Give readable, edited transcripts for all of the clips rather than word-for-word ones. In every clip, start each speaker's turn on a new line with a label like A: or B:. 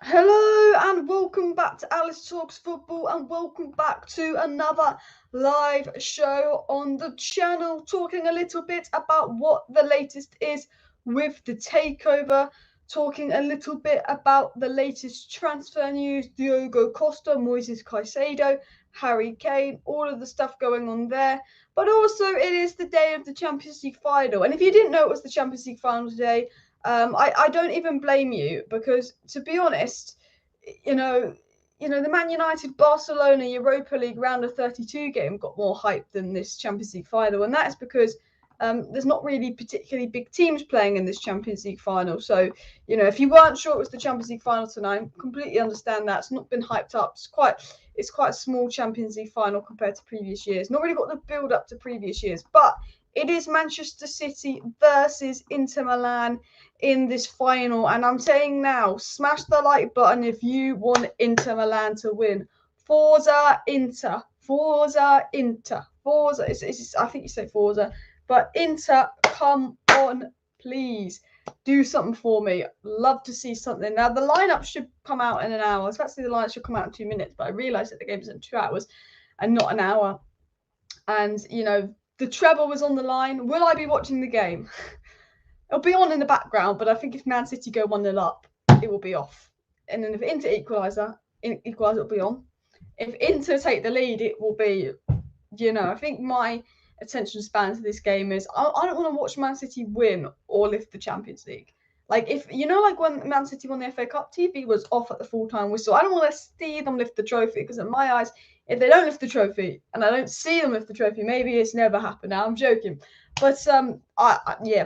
A: Hello and welcome back to Alice Talks Football and welcome back to another live show on the channel, talking a little bit about what the latest is with the takeover, talking a little bit about the latest transfer news, Diogo Costa, Moises Caicedo, Harry Kane, all of the stuff going on there. But also it is the day of the Champions League final, and if you didn't know it was the Champions League final today, I don't even blame you because, to be honest, you know, the Man United Barcelona Europa League round of 32 game got more hype than this Champions League final, and that is because there's not really particularly big teams playing in this Champions League final. So, if you weren't sure it was the Champions League final tonight, I completely understand that. It's not been hyped up. It's quite a small Champions League final compared to previous years. Not really got the build up to previous years, but it is Manchester City versus Inter Milan in this final, and I'm saying now, smash the like button if you want Inter Milan to win. Forza Inter, Forza Inter, Forza. I think you say Forza, but Inter, come on, please do something for me. Love to see something. Now the lineup should come out in an hour. I was about to say the lineup should come out in 2 minutes, but I realised that the game is in 2 hours and not an hour. And the treble was on the line. Will I be watching the game? It'll be on in the background, but I think if Man City go 1-0 up, it will be off. And then if Inter equalise, it'll be on. If Inter take the lead, it will be, I think my attention span to this game is I don't want to watch Man City win or lift the Champions League. Like, if like when Man City won the FA Cup, TV was off at the full-time whistle. I don't want to see them lift the trophy because in my eyes, if they don't lift the trophy and I don't see them lift the trophy, maybe it's never happened. Now, I'm joking. But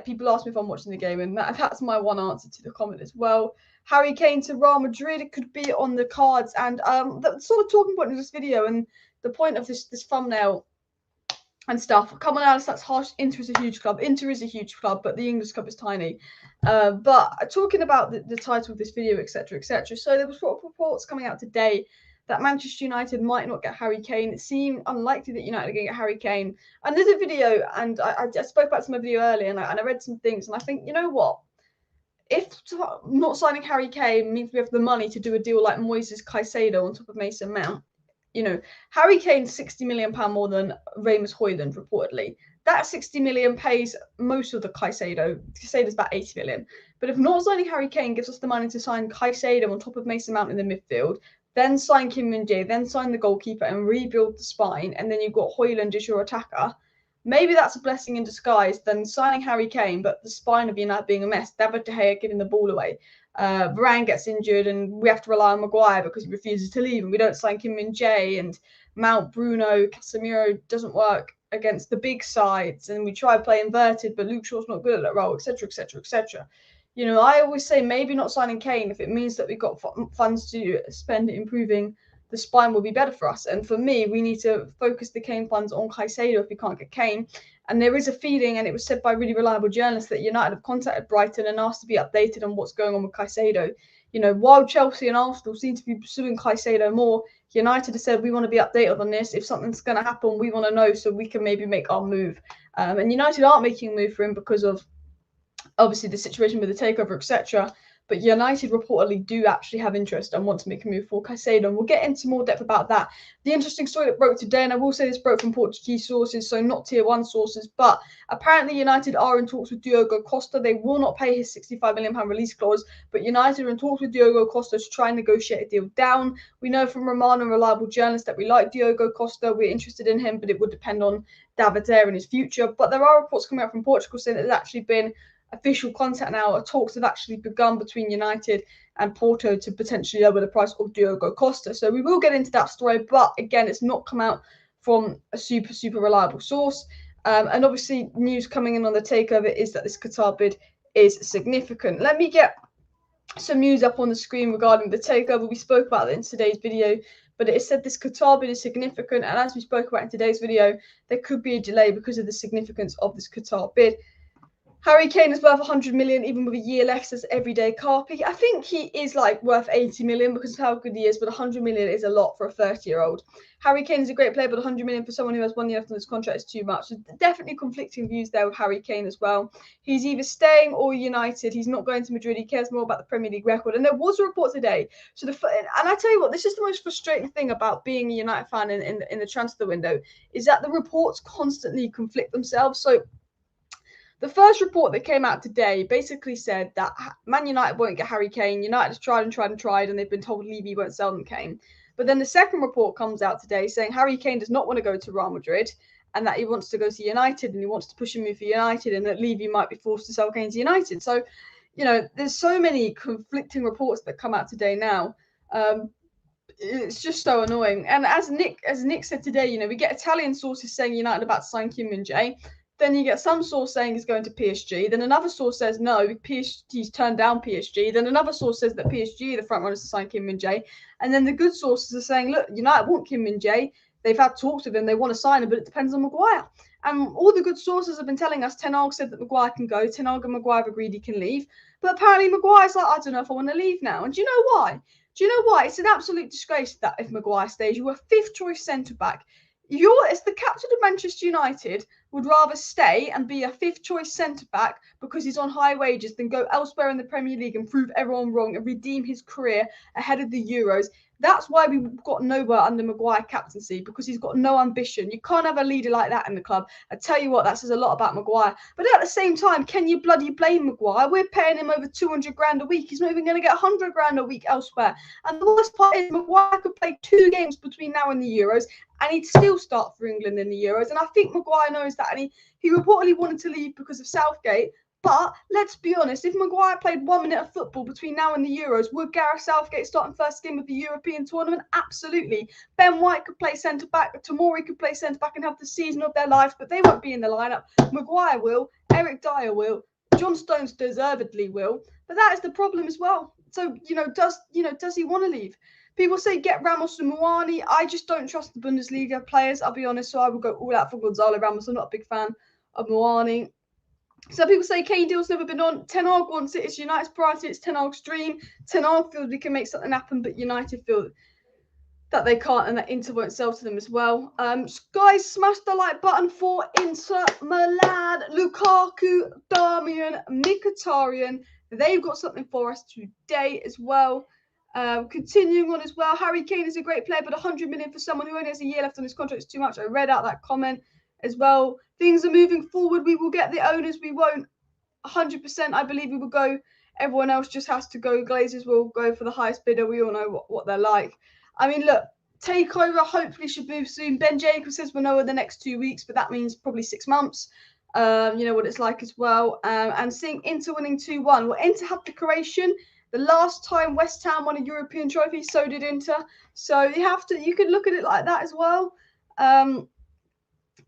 A: people ask me if I'm watching the game, and that's my one answer to the comment as well. Harry Kane to Real Madrid, it could be on the cards, and the sort of talking point of this video and the point of this thumbnail and stuff. Come on, Alice, that's harsh. Inter is a huge club. Inter is a huge club, but the English club is tiny. But talking about the title of this video, etc., etc. So there was reports coming out today that Manchester United might not get Harry Kane. It seemed unlikely that United are going to get Harry Kane. And there's a video, and I spoke about some of the video earlier, and I read some things, and I think, you know what? If not signing Harry Kane means we have the money to do a deal like Moises Caicedo on top of Mason Mount, Harry Kane's £60 million more than Hojlund, reportedly. That 60 million pays most of the Caicedo. Caicedo's about 80 million. But if not signing Harry Kane gives us the money to sign Caicedo on top of Mason Mount in the midfield, then sign Kim Min-jae, then sign the goalkeeper and rebuild the spine, and then you've got Hojlund as your attacker, maybe that's a blessing in disguise than signing Harry Kane, but the spine of United being a mess. David De Gea giving the ball away. Varane gets injured and we have to rely on Maguire because he refuses to leave, and we don't sign Kim Min-jae, and Mount, Bruno, Casemiro doesn't work against the big sides, and we try to play inverted, but Luke Shaw's not good at that role, etc., etc., etc. I always say maybe not signing Kane if it means that we've got funds to spend improving the spine will be better for us. And for me, we need to focus the Kane funds on Caicedo if we can't get Kane. And there is a feeling, and it was said by really reliable journalists, that United have contacted Brighton and asked to be updated on what's going on with Caicedo. While Chelsea and Arsenal seem to be pursuing Caicedo more, United have said we want to be updated on this. If something's going to happen, we want to know so we can maybe make our move. And United aren't making a move for him because of obviously the situation with the takeover, etc. But United reportedly do actually have interest and want to make a move for Caicedo, and we'll get into more depth about that. The interesting story that broke today, and I will say this broke from Portuguese sources, so not tier 1 sources, but apparently United are in talks with Diogo Costa. They will not pay his £65 million release clause, but United are in talks with Diogo Costa to try and negotiate a deal down. We know from Romano and reliable journalists that we like Diogo Costa, we're interested in him, but it would depend on David De Gea and his future. But there are reports coming out from Portugal saying that there's actually been official contact now. Talks have actually begun between United and Porto to potentially lower the price of Diogo Costa. So we will get into that story, but again, it's not come out from a super reliable source. And obviously, news coming in on the takeover is that this Qatar bid is significant. Let me get some news up on the screen regarding the takeover. We spoke about it in today's video, but it said this Qatar bid is significant, and as we spoke about in today's video, there could be a delay because of the significance of this Qatar bid. Harry Kane is worth 100 million, even with a year left, says Everyday Carpy. I think he is like worth 80 million because of how good he is, but 100 million is a lot for a 30-year-old. Harry Kane is a great player, but 100 million for someone who has 1 year left on his contract is too much. There's definitely conflicting views there with Harry Kane as well. He's either staying or United. He's not going to Madrid. He cares more about the Premier League record. And there was a report today. And I tell you what, this is the most frustrating thing about being a United fan in the transfer window, is that the reports constantly conflict themselves. So the first report that came out today basically said that Man United won't get Harry Kane. United has tried and tried and tried, and they've been told Levy won't sell them Kane. But then the second report comes out today saying Harry Kane does not want to go to Real Madrid and that he wants to go to United and he wants to push him for United and that Levy might be forced to sell Kane to United. So, you know, there's so many conflicting reports that come out today now. It's just so annoying. And as Nick said today, you know, we get Italian sources saying United about to sign Kim Min-jae. Then you get some source saying he's going to PSG. Then another source says no, PSG's turned down PSG. Then another source says that PSG are the front runners to sign Kim Min-jae. And then the good sources are saying, look, United want Kim Min-jae. They've had talks with him. They want to sign him, but it depends on Maguire. And all the good sources have been telling us Ten Hag said that Maguire can go. Ten Hag and Maguire have agreed he can leave. But apparently Maguire's like, I don't know if I want to leave now. And do you know why? Do you know why? It's an absolute disgrace that if Maguire stays, you're a fifth choice centre-back. As the captain of Manchester United would rather stay and be a fifth choice centre-back because he's on high wages than go elsewhere in the Premier League and prove everyone wrong and redeem his career ahead of the Euros. That's why we've got nowhere under Maguire captaincy, because he's got no ambition. You can't have a leader like that in the club. I tell you what, that says a lot about Maguire. But at the same time, can you bloody blame Maguire? We're paying him over 200 grand a week. He's not even going to get 100 grand a week elsewhere. And the worst part is Maguire could play 2 games between now and the Euros, and he'd still start for England in the Euros. And I think Maguire knows that. And he reportedly wanted to leave because of Southgate. But let's be honest, if Maguire played 1 minute of football between now and the Euros, would Gareth Southgate start in first game of the European tournament? Absolutely. Ben White could play centre-back, Tomori could play centre-back and have the season of their lives, but they won't be in the lineup. Maguire will, Eric Dyer will, John Stones deservedly will, but that is the problem as well. So, does he want to leave? People say get Ramos and Muani. I just don't trust the Bundesliga players, I'll be honest, so I would go all out for Gonzalo Ramos. I'm not a big fan of Muani. Some people say Kane deal's never been on. Ten Hag wants it. It's United's priority. It's Ten Hag's dream. Ten Hag feels we can make something happen, but United feel that they can't and that Inter won't sell to them as well. Guys, smash the like button for Inter Milan. Lukaku, Darmian, Mkhitaryan. They've got something for us today as well. Continuing on as well, Harry Kane is a great player, but 100 million for someone who only has a year left on his contract is too much. I read out that comment as well. Things are moving forward. We will get the owners. We won't 100%. I believe we will go. Everyone else just has to go. Glazers will go for the highest bidder. We all know what they're like. I mean, look, takeover hopefully should move soon. Ben Jacobs says we'll know in the next 2 weeks, but that means probably 6 months. You know what it's like as well. And seeing Inter winning 2-1. Well, Inter had the Croatian. The last time West Ham won a European trophy, so did Inter. So you could look at it like that as well.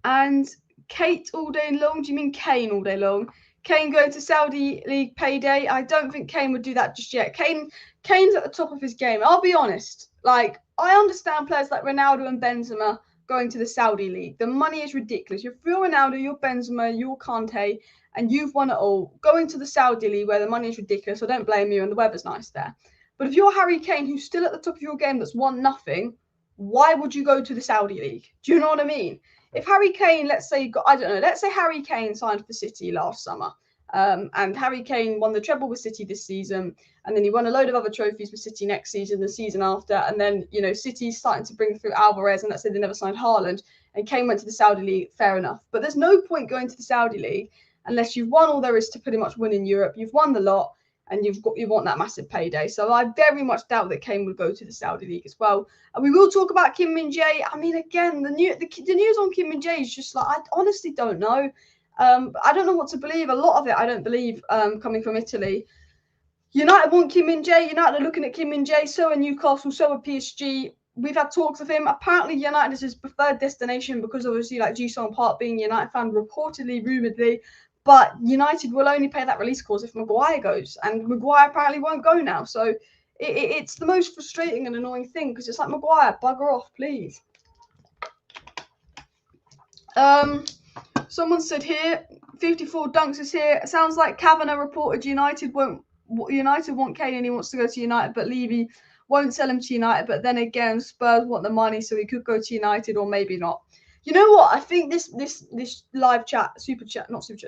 A: And Kate all day long. Do you mean Kane all day long? Kane going to Saudi League payday. I don't think Kane would do that just yet. Kane's at the top of his game. I'll be honest. Like, I understand players like Ronaldo and Benzema going to the Saudi League. The money is ridiculous. If you're Ronaldo, you're Benzema, you're Kante, and you've won it all. Going to the Saudi League where the money is ridiculous, I don't blame you, and the weather's nice there. But if you're Harry Kane, who's still at the top of your game that's won nothing, why would you go to the Saudi League? Do you know what I mean? If Harry Kane, let's say Harry Kane signed for City last summer, and Harry Kane won the treble with City this season, and then he won a load of other trophies with City next season, the season after, and then, City's starting to bring through Alvarez, and let's say they never signed Hojlund, and Kane went to the Saudi League, fair enough. But there's no point going to the Saudi League unless you've won all there is to pretty much win in Europe. You've won the lot, and you want that massive payday. So I very much doubt that Kane would go to the Saudi League as well. And we will talk about Kim Min-jae. I mean, again, the news on Kim Min-jae is just like, I honestly don't know. I don't know what to believe. A lot of it I don't believe coming from Italy. United want Kim Min-jae. United are looking at Kim Min-jae. So are Newcastle. So are PSG. We've had talks of him. Apparently, United is his preferred destination because obviously, like Ji-sung Park being a United fan, reportedly, rumouredly. But United will only pay that release clause if Maguire goes. And Maguire apparently won't go now. So it's the most frustrating and annoying thing because it's like, Maguire, bugger off, please. Someone said here, 54 dunks is here. It sounds like Kavanagh reported United want Kane and he wants to go to United, but Levy won't sell him to United. But then again, Spurs want the money, so he could go to United or maybe not. You know what? I think this live chat,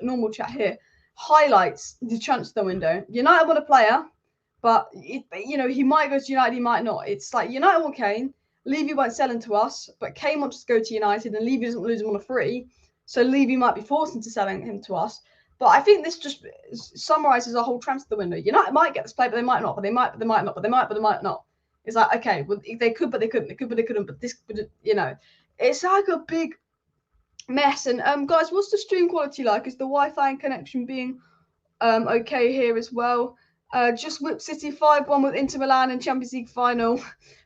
A: normal chat here highlights the transfer window. United want a player, but he might go to United, he might not. It's like United want Kane, Levy won't sell him to us, but Kane wants to go to United, and Levy doesn't lose him on a free. So Levy might be forced into selling him to us. But I think this just summarises our whole transfer window. United might get this player, but they might not. But they might not. But they might not. It's like, okay, well, they could, but they couldn't. They could, but they couldn't. But this, it's like a big mess. And guys, what's the stream quality like? Is the Wi-Fi and connection being okay here as well? Just whipped City 5-1 with Inter Milan in Champions League final.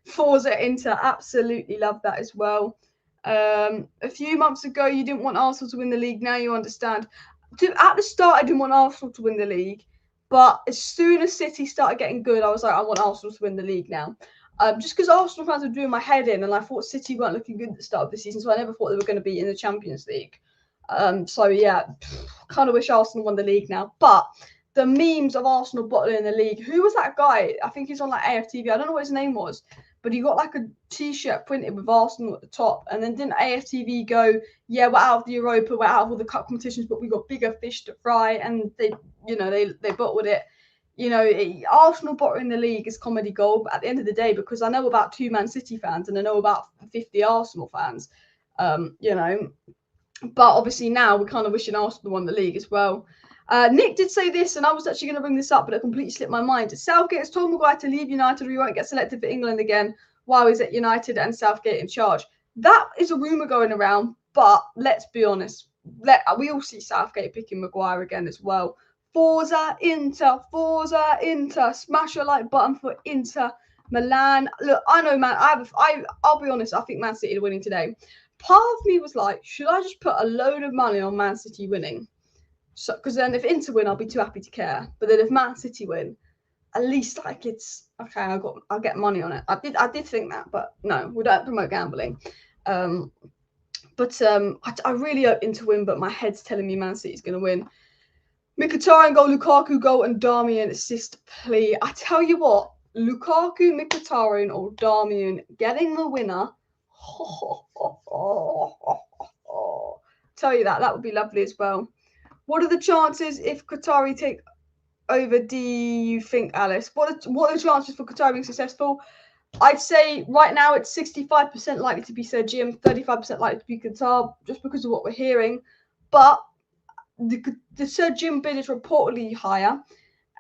A: Forza Inter, absolutely love that as well. A few months ago, you didn't want Arsenal to win the league. Now you understand. At the start, I didn't want Arsenal to win the league. But as soon as City started getting good, I was like, I want Arsenal to win the league now. Just because Arsenal fans were doing my head in, and I thought City weren't looking good at the start of the season, so I never thought they were going to be in the Champions League. So yeah, kind of wish Arsenal won the league now. But the memes of Arsenal bottling the league. Who was that guy? I think he's on like AFTV. I don't know what his name was, but he got like a T-shirt printed with Arsenal at the top. And then didn't AFTV go, yeah, we're out of the Europa, we're out of all the cup competitions, but we got bigger fish to fry. And they bottled it. Arsenal bottling the league is comedy gold. But at the end of the day, because I know about 2 Man City fans and I know about 50 Arsenal fans, but obviously now we're kind of wishing Arsenal won the league as well. Nick did say this, and I was actually going to bring this up, but it completely slipped my mind. Southgate has told Maguire to leave United or he won't get selected for England again while he's at United and Southgate in charge. That is a rumour going around, but let's be honest. We all see Southgate picking Maguire again as well. Forza Inter, smash a like button for Inter Milan. Look, I know, man, I'll be honest, I think Man City are winning today. Part of me was like, should I just put a load of money on Man City winning? So, because then if Inter win, I'll be too happy to care. But then if Man City win, at least like it's okay. I'll get money on it. I did think that, but no, we don't promote gambling. I really hope Inter win, but my head's telling me Man City's going to win. Mkhitaryan goal, Lukaku goal, and Darmian assist play. I tell you what, Lukaku, Mkhitaryan, or Darmian getting the winner. Tell you that would be lovely as well. What are the chances if Qatari take over? Do you think, Alice? What are the chances for Qatar being successful? I'd say right now it's 65% likely to be Sir Jim, 35% likely to be Qatar, just because of what we're hearing. But the Sir Jim bid is reportedly higher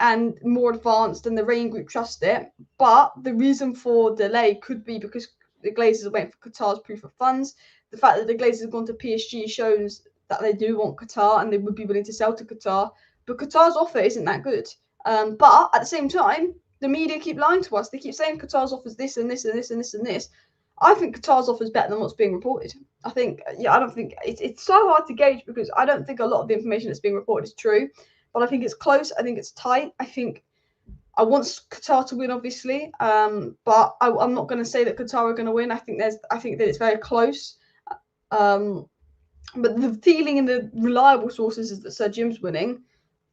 A: and more advanced, and the Rain Group trust it. But the reason for delay could be because the Glazers are waiting for Qatar's proof of funds. The fact that the Glazers have gone to PSG shows that they do want Qatar and they would be willing to sell to Qatar. But Qatar's offer isn't that good. But at the same time, the media keep lying to us. They keep saying Qatar's offers this and this and this and this and this. I think Qatar's offer is better than what's being reported. I don't think it's so hard to gauge because I don't think a lot of the information that's being reported is true. But I think it's close. I think it's tight. I want Qatar to win, obviously, but I'm not going to say that Qatar are going to win. I think that it's very close. But the feeling in the reliable sources is that Sir Jim's winning,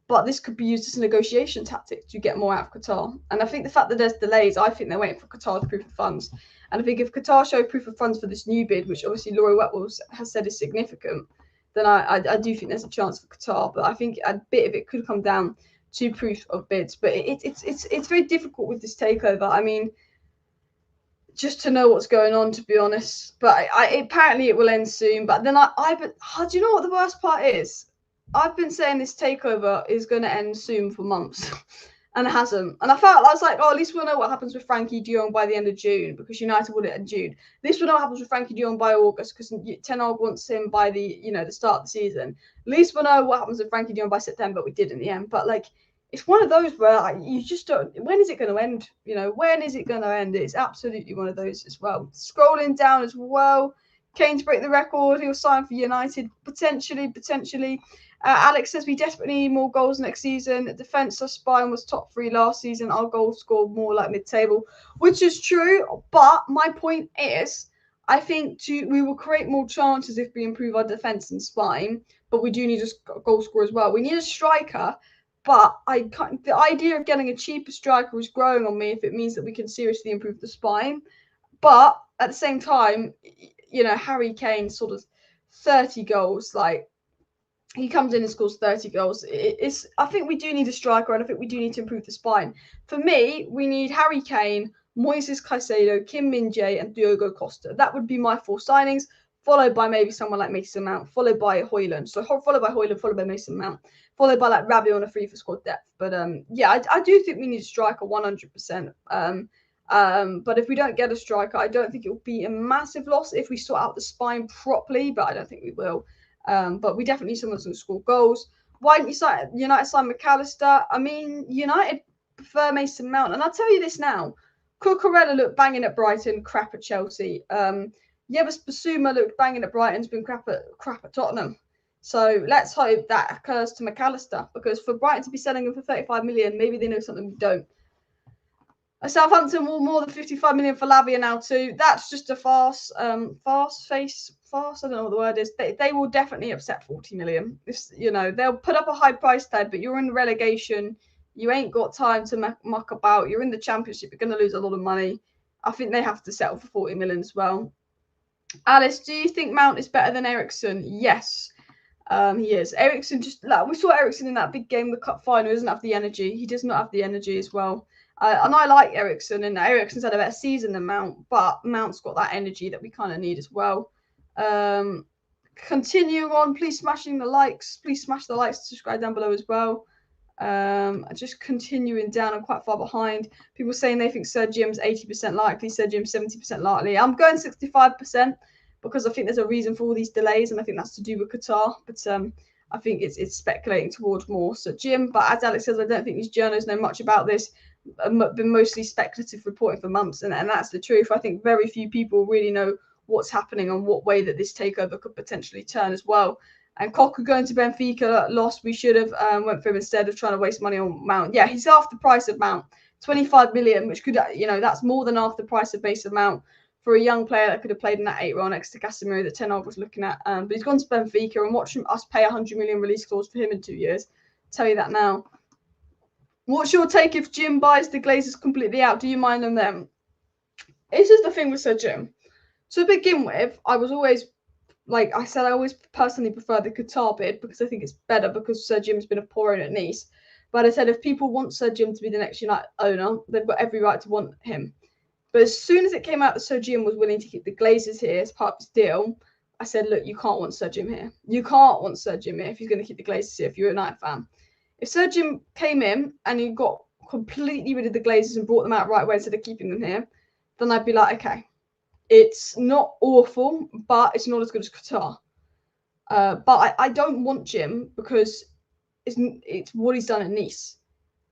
A: but this could be used as a negotiation tactic to get more out of Qatar. And I think the fact that there's delays, I think they're waiting for Qatar's proof of funds. And I think if Qatar show proof of funds for this new bid, which obviously Laurie Wetwell has said is significant, then I do think there's a chance for Qatar. But I think a bit of it could come down to proof of bids. But it's very difficult with this takeover. I mean, just to know what's going on, to be honest. But apparently it will end soon. But then do you know what the worst part is? I've been saying this takeover is going to end soon for months, and it hasn't. And I was like, oh, at least we'll know what happens with Frankie de Jong by the end of June, because United will end June. At least we'll know what happens with Frankie de Jong by August, because Ten Hag wants him by the start of the season. At least we'll know what happens with Frankie de Jong by September. We did in the end, but like, it's one of those where you just don't. When is it going to end? When is it going to end? It's absolutely one of those as well. Scrolling down as well. Kane to break the record. He'll sign for United potentially. Alex says we desperately need more goals next season. Defence spine was top 3 last season. Our goals scored more like mid-table, which is true. But my point is, I think we will create more chances if we improve our defence and spine, but we do need a goal scorer as well. We need a striker, but the idea of getting a cheaper striker is growing on me if it means that we can seriously improve the spine. But at the same time, you know, Harry Kane sort of 30 goals, like he comes in and scores 30 goals. I think we do need a striker, and I think we do need to improve the spine. For me, we need Harry Kane, Moises Caicedo, Kim Min-jae, and Diogo Costa. That would be my 4 signings, followed by maybe someone like Mason Mount, followed by Hojlund. So followed by Hojlund, followed by Mason Mount, followed by like Rabiot on a free for squad depth. But yeah, I do think we need a striker 100%. But if we don't get a striker, I don't think it will be a massive loss if we sort out the spine properly, but I don't think we will. But we definitely need someone that's going to score goals. Why didn't United sign McAllister? I mean, United prefer Mason Mount. And I'll tell you this now. Cucurella looked banging at Brighton, crap at Chelsea. Yebus Basuma looked banging at Brighton, has been crap at Tottenham. So let's hope that occurs to McAllister, because for Brighton to be selling him for 35 million, maybe they know something we don't. Southampton will more than 55 million for Lavia now too. That's just a farce. Farce. I don't know what the word is. They will definitely upset 40 million. You know, they'll put up a high price tag, but you're in relegation. You ain't got time to muck about. You're in the Championship. You're going to lose a lot of money. I think they have to settle for 40 million as well. Alice, do you think Mount is better than Eriksen? Yes, he is. Eriksen we saw Eriksen in that big game, the cup final. He doesn't have the energy. He does not have the energy as well. And I like Eriksen, and Eriksen's had a better season than Mount, but Mount's got that energy that we kind of need as well. Continuing on, please smash the likes, subscribe down below as well. Just continuing down, I'm quite far behind. People saying they think Sir Jim's 80% likely, Sir Jim's 70% likely. I'm going 65% because I think there's a reason for all these delays, and I think that's to do with Qatar. But I think it's speculating towards more Sir Jim. But as Alex says, I don't think these journalists know much about this. Been mostly speculative reporting for months, and that's the truth. I think very few people really know what's happening and what way that this takeover could potentially turn as well. And Cocker going to Benfica lost. We should have went for him instead of trying to waste money on Mount. Yeah, he's half the price of Mount, 25 million, which could, you know, that's more than half the price of Mason Mount for a young player that could have played in that 8 role next to Casemiro that Ten Hag was looking at. But he's gone to Benfica, and watch us pay 100 million release clause for him in 2 years. I'll tell you that now. What's your take if Jim buys the Glazers completely out? Do you mind them then? This is the thing with Sir Jim. To begin with, I was always, like I said, I always personally prefer the Qatar bid because I think it's better because Sir Jim's been a poor owner at Nice. But I said if people want Sir Jim to be the next United owner, they've got every right to want him. But as soon as it came out that Sir Jim was willing to keep the Glazers here as part of his deal, I said, look, you can't want Sir Jim here. You can't want Sir Jim here if he's going to keep the Glazers here if you're a United fan. If Sir Jim came in and he got completely rid of the Glazers and brought them out right away instead of keeping them here, then I'd be like, okay, it's not awful, but it's not as good as Qatar. But I don't want Jim because it's what he's done at Nice.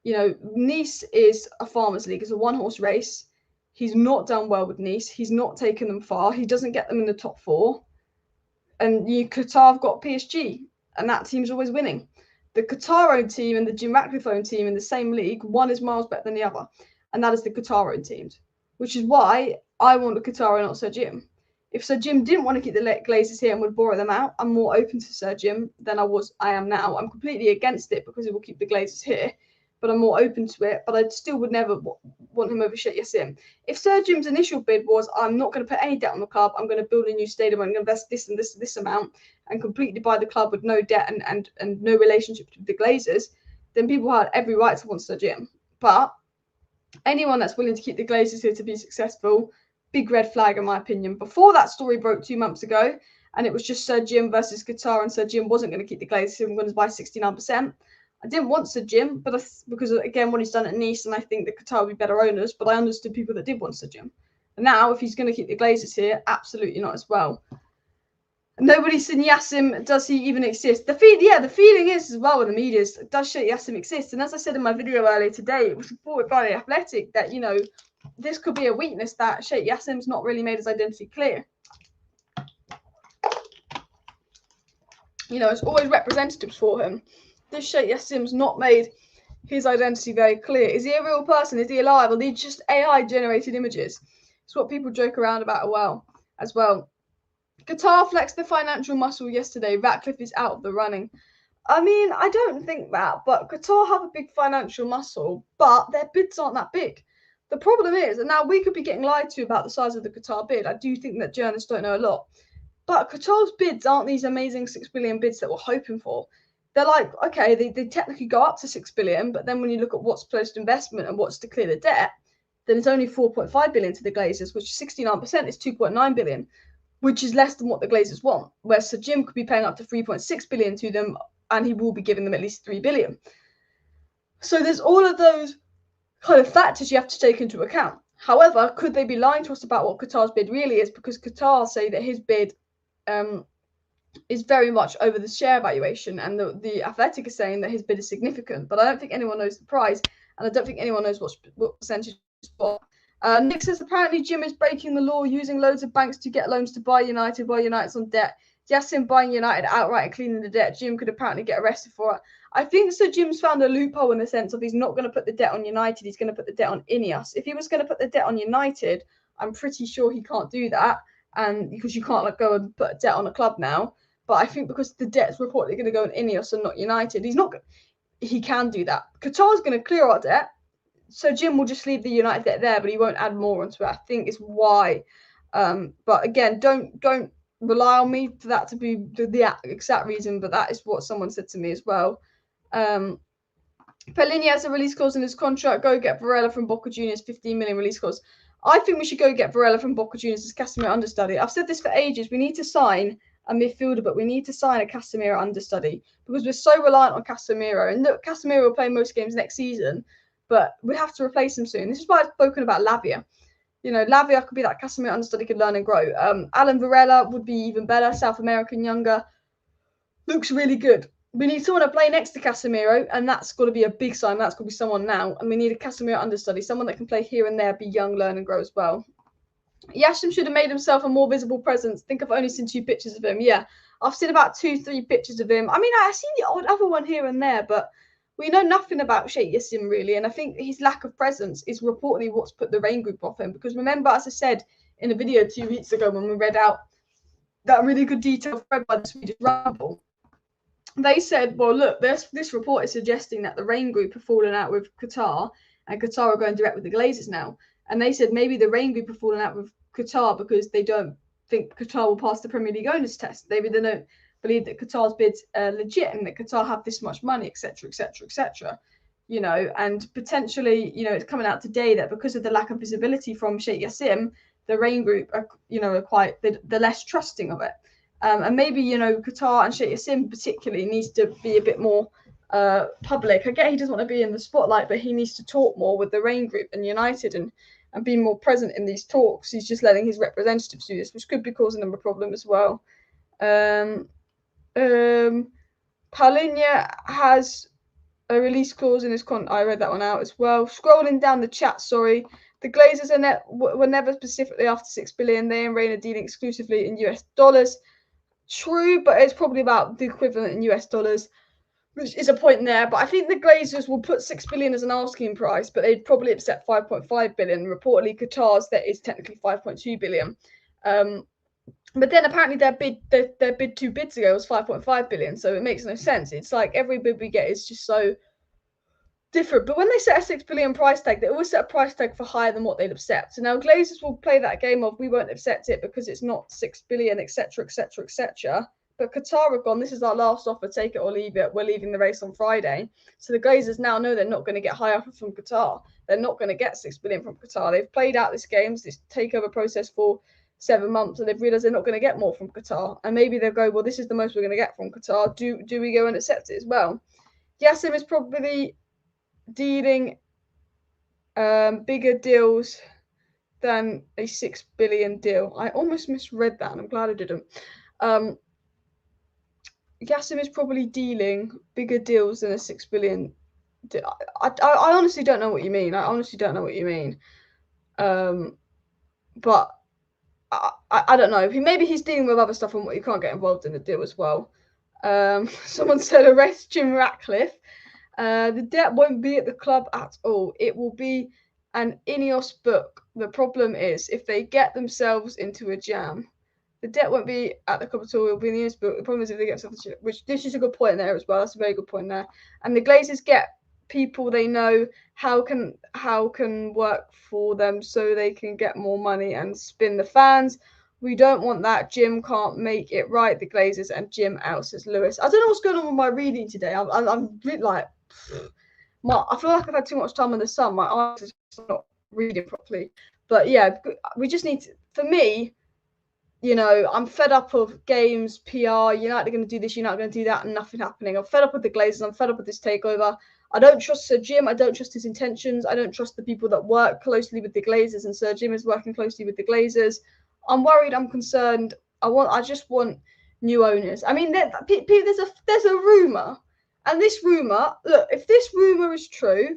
A: You know, Nice is a farmers league. It's a one-horse race. He's not done well with Nice. He's not taken them far. He doesn't get them in the top 4. And Qatar have got PSG, and that team's always winning. The Qatar-owned team and the Jim Ratcliffe-owned team in the same league, one is miles better than the other, and that is the Qatar-owned teams, which is why I want the Qatar and not Sir Jim. If Sir Jim didn't want to keep the Glazers here and would borrow them out, I'm more open to Sir Jim than I am now. I'm completely against it because it will keep the Glazers here, but I'm more open to it. But I still would never want him over Sheikh Yassim. If Sir Jim's initial bid was, I'm not going to put any debt on the club, I'm going to build a new stadium, I'm going to invest this and this amount, and completely buy the club with no debt and no relationship with the Glazers, then people had every right to want Sir Jim. But anyone that's willing to keep the Glazers here to be successful, big red flag in my opinion. Before that story broke 2 months ago, and it was just Sir Jim versus Qatar, and Sir Jim wasn't going to keep the Glazers here, I'm going to buy 69%. I didn't want Sir Jim, but because again what he's done at Nice, and I think that Qatar would be better owners. But I understood people that did want Sir Jim. And now, if he's going to keep the Glazers here, absolutely not as well. Nobody's seen Yassim. Does he even exist? The feeling is as well with the media is, does Sheikh Yassim exist? And as I said in my video earlier today, it was reported by The Athletic that, you know, this could be a weakness, that Sheikh Yassim's not really made his identity clear. You know, it's always representatives for him. This Sheikh Yassim's not made his identity very clear. Is he a real person? Is he alive? Or are these just AI generated images? It's what people joke around about as well. as well. Qatar flexed the financial muscle yesterday. Ratcliffe is out of the running. I mean, I don't think that, but Qatar have a big financial muscle, but their bids aren't that big. The problem is, and now we could be getting lied to about the size of the Qatar bid. I do think that journalists don't know a lot. But Qatar's bids aren't these amazing 6 billion bids that we're hoping for. They're like, okay, they technically go up to 6 billion, but then when you look at what's post investment and what's to clear the debt, then it's only 4.5 billion to the Glazers, which 69% is 2.9 billion, which is less than what the Glazers want. Whereas Sir Jim could be paying up to 3.6 billion to them, and he will be giving them at least 3 billion. So there's all of those kind of factors you have to take into account. However, could they be lying to us about what Qatar's bid really is? Because Qatar say that his bid is very much over the share valuation, and the Athletic is saying that his bid is significant, but I don't think anyone knows the price, and I don't think anyone knows what percentage is what. Nick says apparently Jim is breaking the law, using loads of banks to get loans to buy United while United's on debt. Yassin buying United outright and cleaning the debt. Jim could apparently get arrested for it. I think Sir Jim's found a loophole in the sense of he's not going to put the debt on United, he's going to put the debt on Ineos. If he was going to put the debt on United, I'm pretty sure he can't do that, and because you can't go and put a debt on a club now. But I think because the debt's reportedly going to go on Ineos and not United, he can do that. Qatar's going to clear our debt, so Jim will just leave the United debt there, but he won't add more onto it. I think is why. But again, don't rely on me for that to be the exact reason, but that is what someone said to me as well. Pellegrini has a release clause in his contract. Go get Varela from Boca Juniors, 15 million release clause. I think we should go get Varela from Boca Juniors as Casemiro understudy. I've said this for ages. We need to sign a midfielder, but we need to sign a Casemiro understudy because we're so reliant on Casemiro. And look, Casemiro will play most games next season, but we have to replace him soon. This is why I've spoken about Lavia. You know, Lavia could be that Casemiro understudy, could learn and grow. Alan Varela would be even better, South American, younger. Looks really good. We need someone to play next to Casemiro, and that's got to be a big sign. That's got to be someone now. And we need a Casemiro understudy, someone that can play here and there, be young, learn and grow as well. Yashim should have made himself a more visible presence. Think I've only seen 2 pictures of him. Yeah, I've seen about 2-3 pictures of him. I mean, I've seen the odd other one here and there, but we know nothing about Sheikh Yassim really. And I think his lack of presence is reportedly what's put the Rain Group off him. Because remember, as I said in a video 2 weeks ago when we read out that really good detail thread by the Swedish Rumble, they said, well, look, this report is suggesting that the Rain Group have fallen out with Qatar, and Qatar are going direct with the Glazers now. And they said maybe the Rain Group have fallen out with Qatar because they don't think Qatar will pass the Premier League owners test. Maybe they don't believe that Qatar's bid's legit and that Qatar have this much money, etc., etc., etc. You know, and potentially, you know, it's coming out today that because of the lack of visibility from Sheikh Yassim, the Rain Group are, you know, are quite the less trusting of it. And maybe, you know, Qatar and Sheikh Yassim particularly needs to be a bit more public. I get he doesn't want to be in the spotlight, but he needs to talk more with the Rain Group and United and be more present in these talks. He's just letting his representatives do this, which could be causing them a problem as well. Paulinho has a release clause in his contract. I read that one out as well. Scrolling down the chat, sorry. The Glazers were never specifically after 6 billion. They and Rain are dealing exclusively in US dollars. True, but it's probably about the equivalent in US dollars, which is a point there. But I think the Glazers will put 6 billion as an asking price, but they'd probably accept 5.5 billion. Reportedly, Qatar's that is technically 5.2 billion. But then apparently their bid 2 bids ago was 5.5 billion, so it makes no sense. It's like every bid we get is just so different. But when they set a 6 billion price tag, they always set a price tag for higher than what they'd accept. So now Glazers will play that game of we won't accept it because it's not 6 billion, etc., etc., etc. But Qatar have gone, this is our last offer, take it or leave it. We're leaving the race on Friday. So the Glazers now know they're not going to get high offer from Qatar. They're not going to get 6 billion from Qatar. They've played out this takeover process for 7 months, and they've realised they're not going to get more from Qatar. And maybe they'll go, well, this is the most we're going to get from Qatar. Do we go and accept it as well? Yassim is probably dealing bigger deals than a 6 billion deal. I almost misread that, and I'm glad I didn't. Yassim is probably dealing bigger deals than a 6 billion. I honestly don't know what you mean. I honestly don't know what you mean. But I don't know. Maybe he's dealing with other stuff and what you can't get involved in the deal as well. Someone said arrest Jim Ratcliffe. The debt won't be at the club at all. It will be and Ineos book. The problem is if they get themselves into a jam, the debt won't be at the club at all. It'll be in the Ineos book. The problem is if they get themselves, which this is a good point there as well. That's a very good point there. And the Glazers get people they know how can work for them so they can get more money and spin the fans. We don't want that. Jim can't make it right. The Glazers and Jim out, says Lewis. I don't know what's going on with my reading today. I'm really like, I feel like I've had too much time in the sun. My eyes are just not reading properly. But yeah, we just need to, for me, you know, I'm fed up of games, PR, United are going to do this, United are going to do that, and nothing happening. I'm fed up with the Glazers. I'm fed up with this takeover. I don't trust Sir Jim. I don't trust his intentions. I don't trust the people that work closely with the Glazers, and Sir Jim is working closely with the Glazers. I'm worried. I'm concerned. I just want new owners. I mean, there's a rumor, and this rumor. Look, if this rumor is true,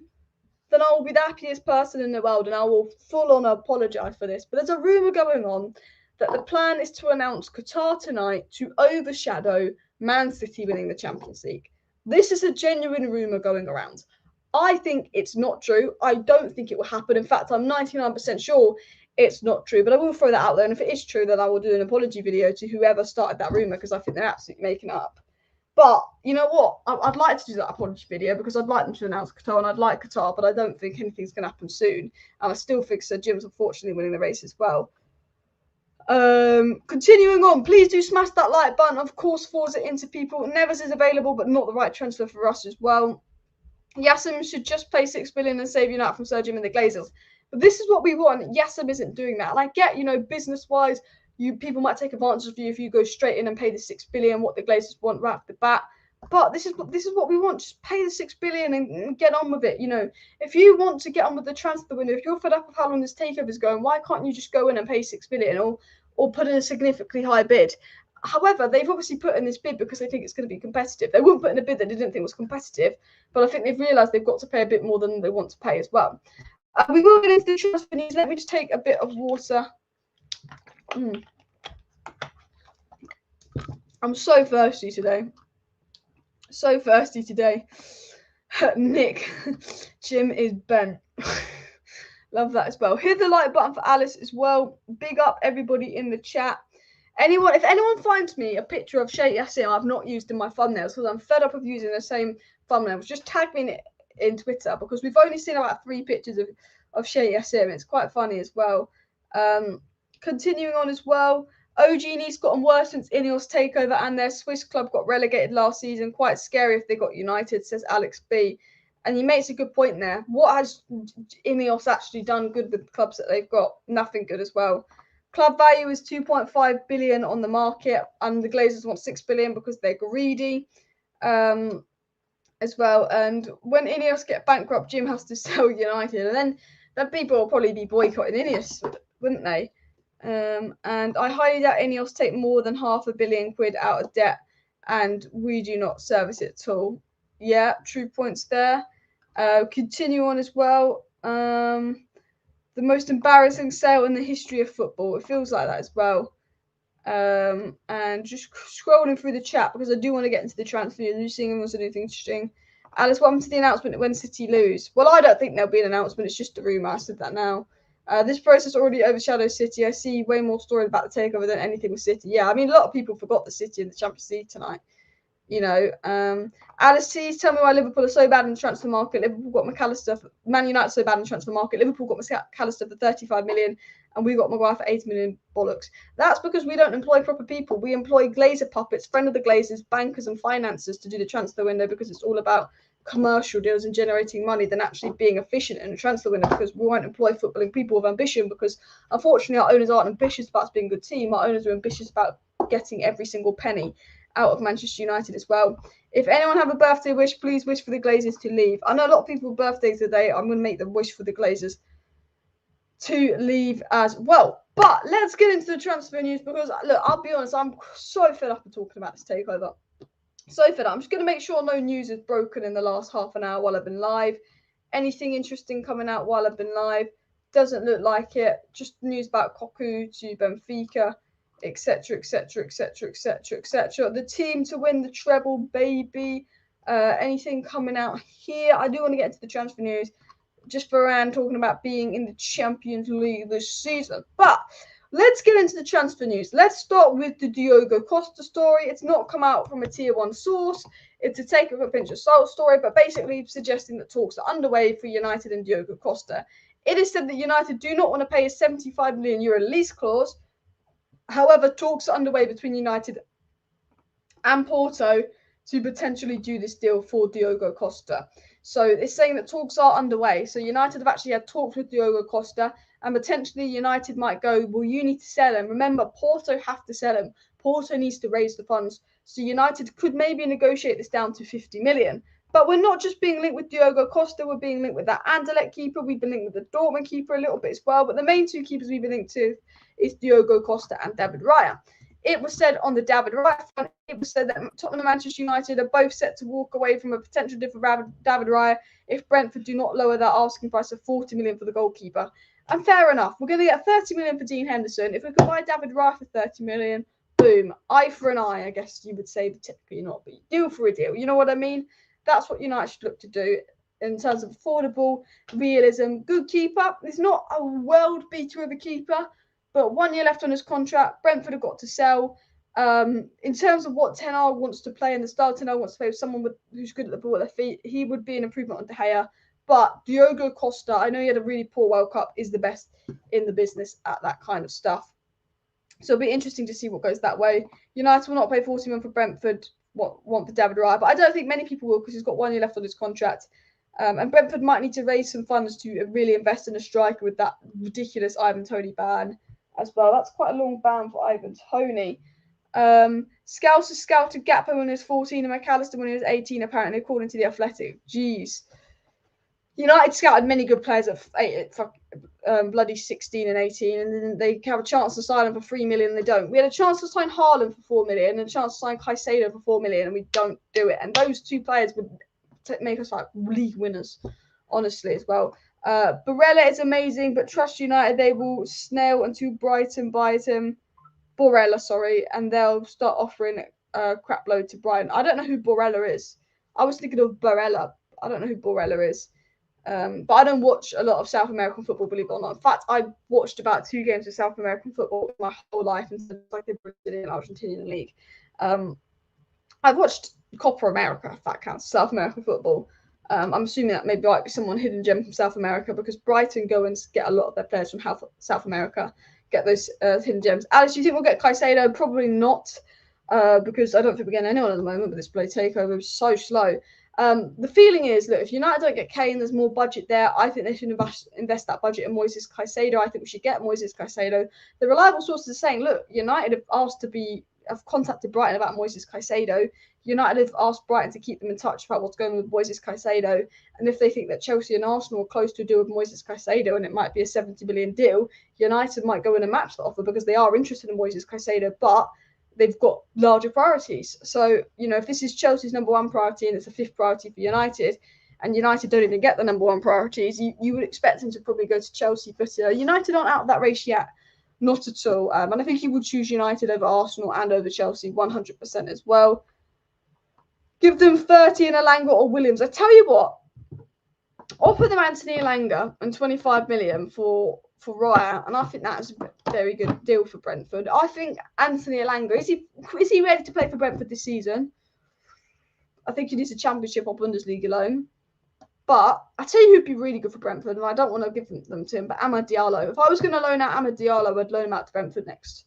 A: then I will be the happiest person in the world, and I will full on apologize for this. But there's a rumor going on that the plan is to announce Qatar tonight to overshadow Man City winning the Champions League. This is a genuine rumor going around. I think it's not true. I don't think it will happen. In fact, I'm 99% sure it's not true, but I will throw that out there. And if it is true, then I will do an apology video to whoever started that rumor, because I think they're absolutely making it up. But you know what? I'd like to do that apology video because I'd like them to announce Qatar, and I'd like Qatar, but I don't think anything's going to happen soon. And I still think Sir Jim's unfortunately winning the race as well. Continuing on, please do smash that like button. Of course, Forza into people. Neves is available, but not the right transfer for us as well. Yassam should just pay 6 billion and save United from Sir Jim and the Glazers. But this is what we want. Yassam isn't doing that. And I get, business-wise, people might take advantage of you if you go straight in and pay the 6 billion, what the Glazers want right off the bat. But this is what we want. Just pay the 6 billion and get on with it. If you want to get on with the transfer window, if you're fed up with how long this takeover is going, why can't you just go in and pay 6 billion or put in a significantly high bid? However, they've obviously put in this bid because they think it's going to be competitive. They wouldn't put in a bid that they didn't think was competitive, but I think they've realised they've got to pay a bit more than they want to pay as well. We will get into the transfer news. Let me just take a bit of water. I'm so thirsty today. So thirsty today. Nick, Jim is bent. Love that as well. Hit the like button for Alice as well. Big up everybody in the chat. If anyone finds me a picture of Sheikh Yassim I've not used in my thumbnails because I'm fed up of using the same thumbnails, just tag me in Twitter, because we've only seen about 3 pictures of Sheikh Yassim. It's quite funny as well. Continuing on as well. OG Nice gotten worse since Ineos takeover, and their Swiss club got relegated last season. Quite scary if they got United, says Alex B. And he makes a good point there. What has Ineos actually done good with the clubs that they've got? Nothing good as well. Club value is 2.5 billion on the market, and the Glazers want 6 billion because they're greedy as well. And when Ineos get bankrupt, Jim has to sell United, and then people will probably be boycotting Ineos, wouldn't they? And I highly doubt Ineos take more than £500 million out of debt, and we do not service it at all. Yeah, true points there. Continue on as well. The most embarrassing sale in the history of football. It feels like that as well. And just scrolling through the chat because I do want to get into the transfer news. Just seeing if there's anything interesting. Alice, what happened to the announcement when City lose? Well, I don't think there'll be an announcement. It's just a rumour. I said that now. This process already overshadows City. I see way more stories about the takeover than anything with City. Yeah, I mean, a lot of people forgot the City in the Champions League tonight. Alice T's, tell me why Liverpool are so bad in the transfer market. Liverpool got McAllister. Man United so bad in the transfer market. Liverpool got McAllister for 35 million, and we got Maguire for 80 million. Bollocks. That's because we don't employ proper people. We employ Glazer puppets, friend of the Glazers, bankers, and financiers to do the transfer window, because it's all about commercial deals and generating money than actually being efficient in a transfer window, because we won't employ footballing people with ambition, because unfortunately our owners aren't ambitious about being a good team. Our owners are ambitious about getting every single penny out of Manchester United as well. If anyone have a birthday wish, please wish for the Glazers to leave. I know a lot of people have birthdays today. I'm going to make them wish for the Glazers to leave as well. But let's get into the transfer news, because look, I'll be honest, I'm so fed up of talking about this takeover. So fed up. I'm just going to make sure no news is broken in the last half an hour while I've been live. Anything interesting coming out while I've been live? Doesn't look like it. Just news about Koku to Benfica, etc., etc., etc., etc., etc. The team to win the treble, baby. Anything coming out here? I do want to get into the transfer news. just Varane talking about being in the Champions League this season. But let's get into the transfer news. Let's start with the Diogo Costa story. It's not come out from a tier 1 source. It's a take of a pinch of salt story, but basically suggesting that talks are underway for United and Diogo Costa. It is said that United do not want to pay a €75 million lease clause. However, talks are underway between United and Porto to potentially do this deal for Diogo Costa. So it's saying that talks are underway. So United have actually had talks with Diogo Costa, and potentially United might go, well, you need to sell him. Remember, Porto have to sell him. Porto needs to raise the funds. So United could maybe negotiate this down to 50 million. But we're not just being linked with Diogo Costa, we're being linked with that Anderlecht keeper. We've been linked with the Dortmund keeper a little bit as well. But the main two keepers we've been linked to is Diogo Costa and David Raya. It was said on the David Raya front, it was said that Tottenham and Manchester United are both set to walk away from a potential deal for David Raya if Brentford do not lower their asking price of 40 million for the goalkeeper. And fair enough, we're going to get 30 million for Dean Henderson. If we could buy David Raya for 30 million, boom, eye for an eye, I guess you would say, but typically not, but deal for a deal. You know what I mean? That's what United should look to do in terms of affordable realism. Good keeper. He's not a world beater of a keeper, but 1 year left on his contract. Brentford have got to sell. In terms of what Ten Hag wants to play and the style Ten Hag wants to play with someone who's good at the ball at their feet, he would be an improvement on De Gea. But Diogo Costa, I know he had a really poor World Cup, is the best in the business at that kind of stuff. So it'll be interesting to see what goes that way. United will not pay 40 million for Brentford, want for David Raya, but I don't think many people will because he's got 1 year left on his contract. And Brentford might need to raise some funds to really invest in a striker with that ridiculous Ivan Toney ban as well. That's quite a long ban for Ivan Toney. Scouse has scouted Gakpo when he was 14 and McAllister when he was 18, apparently, according to The Athletic. Jeez. United scouted many good players at bloody 16 and 18, and then they have a chance to sign them for 3 million and they don't. We had a chance to sign Hojlund for 4 million and a chance to sign Caicedo for 4 million, and we don't do it. And those two players would make us like league winners, honestly, as well. Barella is amazing, but trust United, they will snail until Brighton buys him. Borella, sorry, and they'll start offering a crap load to Brighton. I don't know who Borella is. I was thinking of Barella. I don't know who Borella is. But I don't watch a lot of South American football, believe it or not. In fact, I've watched about 2 games of South American football my whole life instead of like the Brazilian Argentinian league. I've watched Copa America, if that counts, South American football. I'm assuming that maybe might be someone hidden gem from South America because Brighton go and get a lot of their players from South America, get those hidden gems. Alex, do you think we'll get Caicedo? Probably not, because I don't think we're getting anyone at the moment, but this play takeover is so slow. The feeling is, look, if United don't get Kane, there's more budget there. I think they should invest that budget in Moises Caicedo. I think we should get Moises Caicedo. The reliable sources are saying, look, United have contacted Brighton about Moises Caicedo. United have asked Brighton to keep them in touch about what's going on with Moises Caicedo. And if they think that Chelsea and Arsenal are close to a deal with Moises Caicedo and it might be a 70 million deal, United might go in and match the offer because they are interested in Moises Caicedo, but they've got larger priorities. So, if this is Chelsea's number 1 priority and it's a 5th priority for United, and United don't even get the number 1 priorities, you would expect them to probably go to Chelsea. But United aren't out of that race yet. Not at all. And I think he would choose United over Arsenal and over Chelsea 100% as well. Give them 30 in Elanga or Williams. I tell you what, offer them Anthony Elanga and 25 million for Raya, and I think that's a very good deal for Brentford. I think Anthony Elanga, is he ready to play for Brentford this season? I think he needs a Championship or Bundesliga loan. But I tell you who'd be really good for Brentford, and I don't want to give them to him, but Amad Diallo. If I was going to loan out Amad Diallo, I'd loan him out to Brentford next.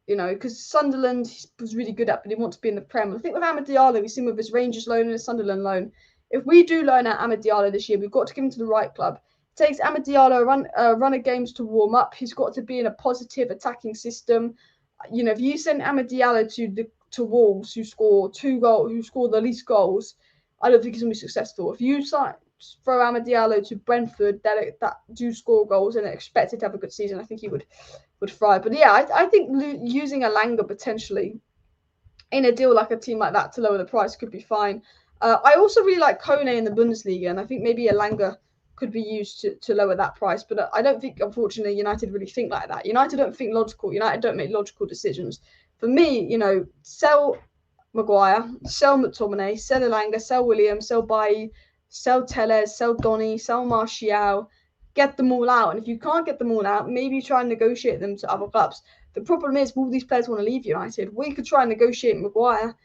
A: Because Sunderland was really good at, but he wants to be in the Prem. I think with Amad Diallo, we've seen with his Rangers loan and his Sunderland loan, if we do loan out Amad Diallo this year, we've got to give him to the right club. It takes Amad Diallo a run of games to warm up. He's got to be in a positive attacking system. If you send Amad Diallo to Wolves, who score the least goals, I don't think he's going to be successful. If you throw Amad Diallo to Brentford that do score goals and expected to have a good season, I think he would thrive. But yeah, I think using Elanga potentially in a deal like a team like that to lower the price could be fine. I also really like Kone in the Bundesliga, and I think maybe Elanga could be used to lower that price. But I don't think, unfortunately, United really think like that. United don't think logical. United don't make logical decisions. For me, sell Maguire, sell McTominay, sell Elanga, sell Williams, sell Bailly, sell Telles, sell Donny, sell Martial, get them all out. And if you can't get them all out, maybe try and negotiate them to other clubs. The problem is, all these players want to leave United. We could try and negotiate Maguire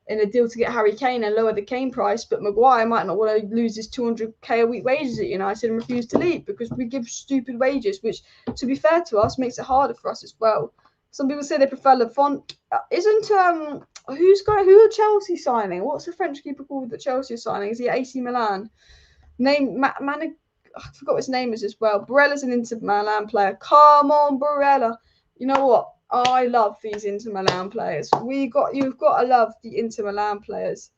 A: in a deal to get Harry Kane and lower the Kane price, but Maguire might not want to lose his 200k a week wages at United and refuse to leave because we give stupid wages, which, to be fair to us, makes it harder for us as well. Some people say they prefer Lafont. Isn't who are Chelsea signing? What's the French keeper called that Chelsea are signing? Is he at AC Milan? I forgot his name is as well. Barella's an Inter Milan player. Come on, Barella. You know what? I love these Inter Milan players. You've got to love the Inter Milan players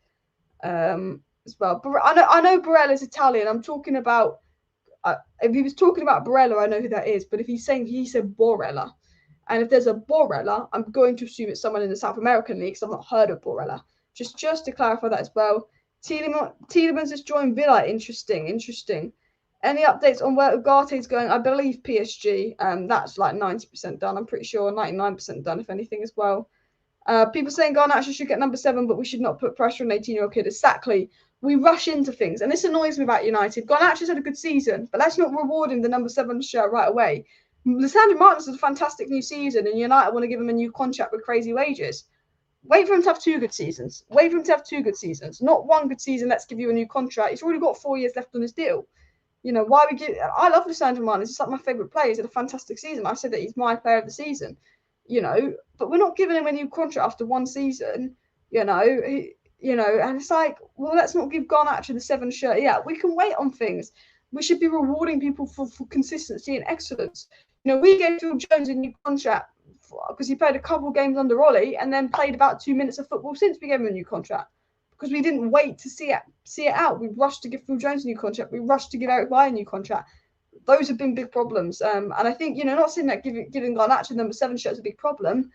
A: as well. But I know Barella's Italian. I'm talking about if he was talking about Barella, I know who that is. But if he said Borella, and if there's a Borella, I'm going to assume it's someone in the South American league because I've not heard of Borella. Just to clarify that as well. Tielemans has joined Villa. Interesting. Any updates on where Ugarte's going? I believe PSG. That's like 90% done. I'm pretty sure 99% done, if anything, as well. People saying Garnacho should get number 7, but we should not put pressure on an 18-year-old kid. Exactly. We rush into things, and this annoys me about United. Garnacho's had a good season, but let's not reward him the number 7 shirt right away. Lisandro Martinez has a fantastic new season, and United want to give him a new contract with crazy wages. Wait for him to have 2 good seasons. Not 1 good season. Let's give you a new contract. He's already got 4 years left on his deal. You know, why we give... I love Lisandro Martinez. He's like my favourite player. He's had a fantastic season. I said that he's my player of the season, you know, but we're not giving him a new contract after 1 season, you know, and it's like, well, let's not give Garnacho the 7 shirt. Yeah, we can wait on things. We should be rewarding people for consistency and excellence. You know, we gave Phil Jones a new contract because he played a couple games under Ollie and then played about 2 minutes of football since we gave him a new contract. Because we didn't wait to see it out. We rushed to give Phil Jones a new contract. We rushed to give Eric Bailly a new contract. Those have been big problems. And I think, you know, not saying that giving Garnacho number 7 shirt is a big problem,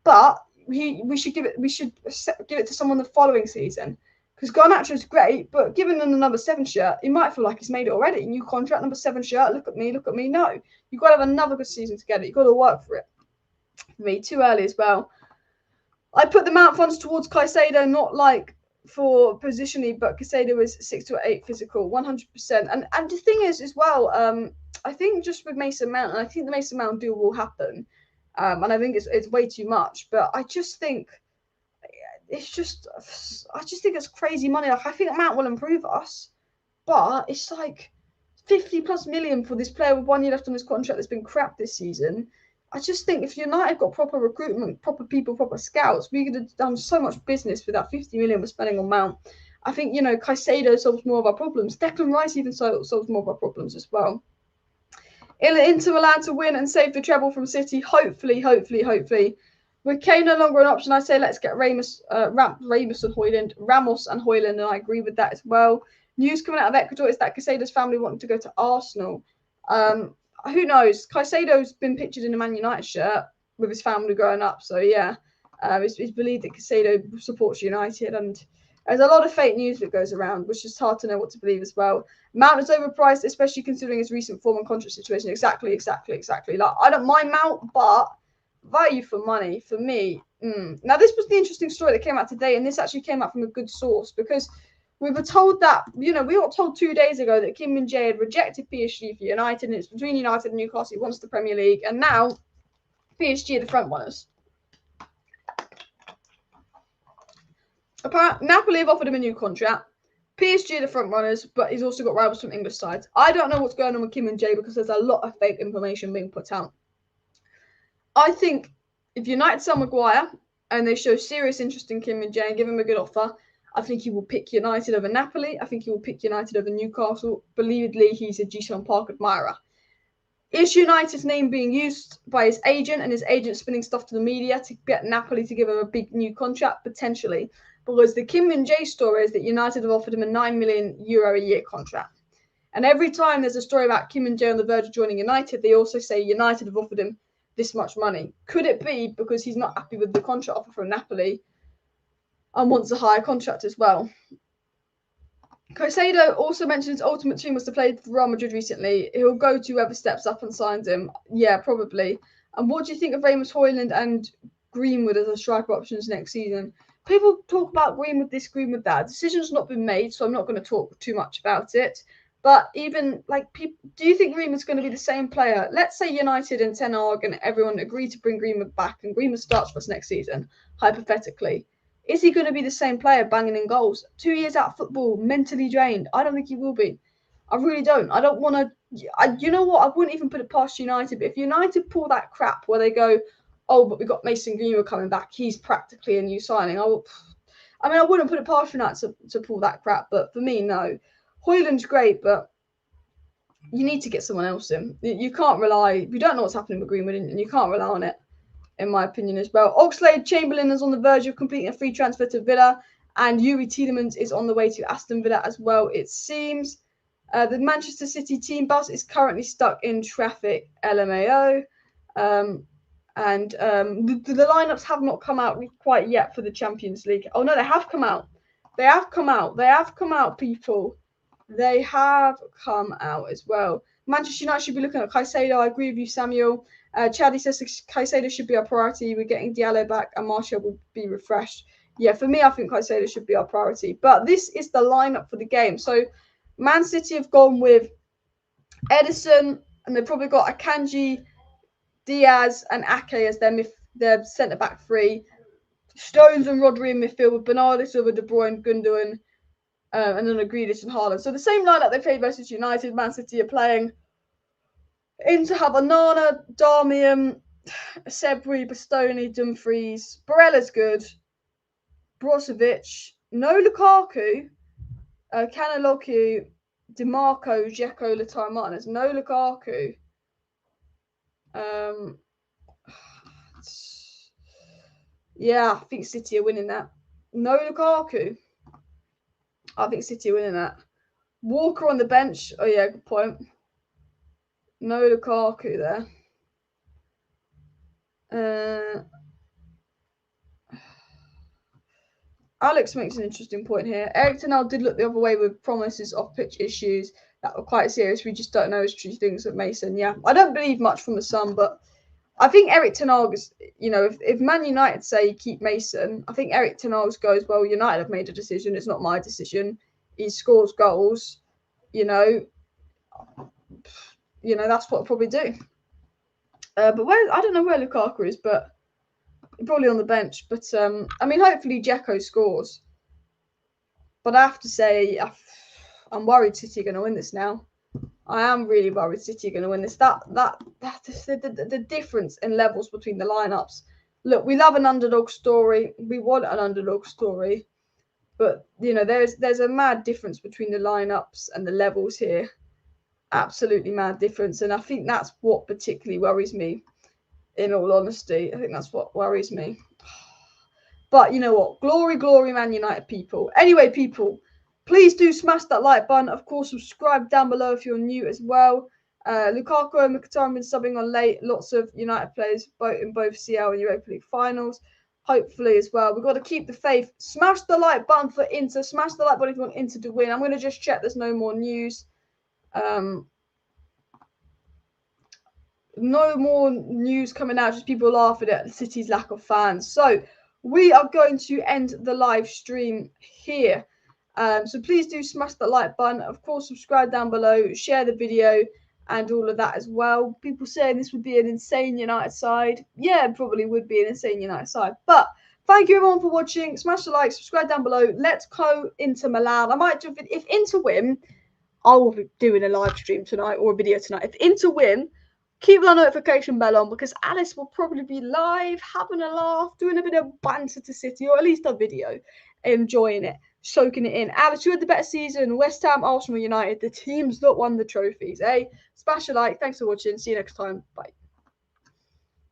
A: but we should give it to someone the following season. Because Garnacho is great, but giving him the number 7 shirt, he might feel like he's made it already. New contract, number 7 shirt. Look at me. No, you've got to have another good season to get it. You've got to work for it. For me, too early as well. I put the amount funds towards Caicedo, not like for positionally, but Caicedo was 6 to 8 physical, 100%. And the thing is as well, I think just with Mason Mount, and I think the Mason Mount deal will happen, and I think it's way too much, but I just think it's crazy money. Like, I think Mount will improve us, but it's like 50+ million for this player with 1 year left on his contract that's been crap this season. I just think if United got proper recruitment, proper people, proper scouts, we could have done so much business with that 50 million we're spending on Mount. I think, you know, Caicedo solves more of our problems. Declan Rice even solves more of our problems as well. Inter Milan to win and save the treble from City. Hopefully. With Kane no longer an option, I say let's get Ramos and Hojlund, and I agree with that as well. News coming out of Ecuador is that Caicedo's family wanting to go to Arsenal. Who knows? Caicedo's been pictured in a Man United shirt with his family growing up. So, yeah, it's believed that Caicedo supports United. And there's a lot of fake news that goes around, which is hard to know what to believe as well. Mount is overpriced, especially considering his recent form and contract situation. Exactly. Like, I don't mind Mount, but value for money, for me. Now, this was the interesting story that came out today, and this actually came out from a good source because we were told that, you know, we got told 2 days ago that Kim Min-jae had rejected PSG for United, and it's between United and Newcastle. He wants the Premier League, and now PSG are the front runners. Apparently, Napoli have offered him a new contract. PSG are the front runners, but he's also got rivals from English sides. I don't know what's going on with Kim Min-jae because there's a lot of fake information being put out. I think if United sell Maguire and they show serious interest in Kim Min-jae and give him a good offer, I think he will pick United over Napoli. I think he will pick United over Newcastle. Believably, he's a Ji-sung Park admirer. Is United's name being used by his agent and his agent spinning stuff to the media to get Napoli to give him a big new contract? Potentially. Because the Kim Min-jae story is that United have offered him a €9 million a year contract. And every time there's a story about Kim Min-jae on the verge of joining United, they also say United have offered him this much money. Could it be because he's not happy with the contract offer from Napoli and wants a higher contract as well? Caicedo also mentioned his ultimate team was to play for Real Madrid recently. He'll go to whoever steps up and signs him. Yeah, probably. And what do you think of Ramos, Hojlund and Greenwood as a striker options next season? people talk about Greenwood this, Greenwood that. Decision's not been made, so I'm not going to talk too much about it. But even like, people, do you think Greenwood's going to be the same player? Let's say United and Ten Hag and everyone agree to bring Greenwood back, and Greenwood starts for us next season, hypothetically. Is he going to be the same player banging in goals? 2 years out of football, mentally drained. I don't think he will be. I really don't. I don't want to. You know what? I wouldn't even put it past United. But if United pull that crap where they go, oh, but we got Mason Greenwood coming back, he's practically a new signing. I wouldn't put it past United to pull that crap. But for me, no. Hojlund's great, but you need to get someone else in. You can't rely. We don't know what's happening with Greenwood, and you can't rely on it, in my opinion, as well. Oxlade-Chamberlain is on the verge of completing a free transfer to Villa, and Yuri Tielemans is on the way to Aston Villa as well, it seems. The Manchester City team bus is currently stuck in traffic, LMAO. The lineups have not come out quite yet for the Champions League. Oh, no, they have come out. They have come out, people. They have come out as well. Manchester United should be looking at Caicedo. I agree with you, Samuel. Chaddy says Caicedo should be our priority. We're getting Diallo back and Martial will be refreshed. Yeah, for me, I think Caicedo should be our priority. But this is the lineup for the game. So Man City have gone with Edison, and they've probably got Akanji, Diaz, and Ake as their centre-back three. Stones and Rodri in midfield with Bernardo Silva, De Bruyne, Gundogan, and then Grealish and Haaland. So the same lineup they played versus United, Man City are playing. Inter have Onana, Darmian, Sebri, Bastoni, Dumfries. Barella's good. Brozovic. No Lukaku. Kanaloku, DiMarco, Dzeko, Lautaro Martinez. No Lukaku. Yeah, I think City are winning that. No Lukaku. I think City are winning that. Walker on the bench. Oh, yeah, good point. No Lukaku there. Alex makes an interesting point here. Eric Ten Hag did look the other way with promises of pitch issues that were quite serious. We just don't know his true things with Mason. Yeah, I don't believe much from the Sun, but I think Eric Ten Hag is, if Man United say keep Mason, I think Eric Ten Hag goes, well, United have made a decision. It's not my decision. He scores goals. That's what I'll probably do. But I don't know where Lukaku is, but probably on the bench. But hopefully Dzeko scores. But I have to say, I'm worried City are going to win this now. I am really worried City are going to win this. The difference in levels between the lineups. Look, we love an underdog story. We want an underdog story. But there's a mad difference between the lineups and the levels here. Absolutely mad difference, and I think that's what particularly worries me. In all honesty, I think that's what worries me. But you know what? Glory, glory, Man United, people. Anyway, people, please do smash that like button. Of course, subscribe down below if you're new as well. Lukaku and Mkhitaryan have been subbing on late. Lots of United players in both CL and Europa League finals. Hopefully as well. We've got to keep the faith. Smash the like button for Inter. Smash the like button if you want Inter to win. I'm going to just check there's no more news. No more news coming out, just people laughing at the City's lack of fans. So we are going to end the live stream here. So please do smash the like button. Of course, subscribe down below, share the video and all of that as well. People saying this would be an insane United side. Yeah, it probably would be an insane United side. But thank you everyone for watching. Smash the like, subscribe down below. Let's go Inter Milan. I might do, if Inter win, I will be doing a live stream tonight or a video tonight. If Inter win, keep that notification bell on because Alice will probably be live, having a laugh, doing a bit of banter to City, or at least a video, enjoying it, soaking it in. Alice, you had the better season. West Ham, Arsenal, United, the teams that won the trophies, eh? Smash a like. Thanks for watching. See you next time. Bye.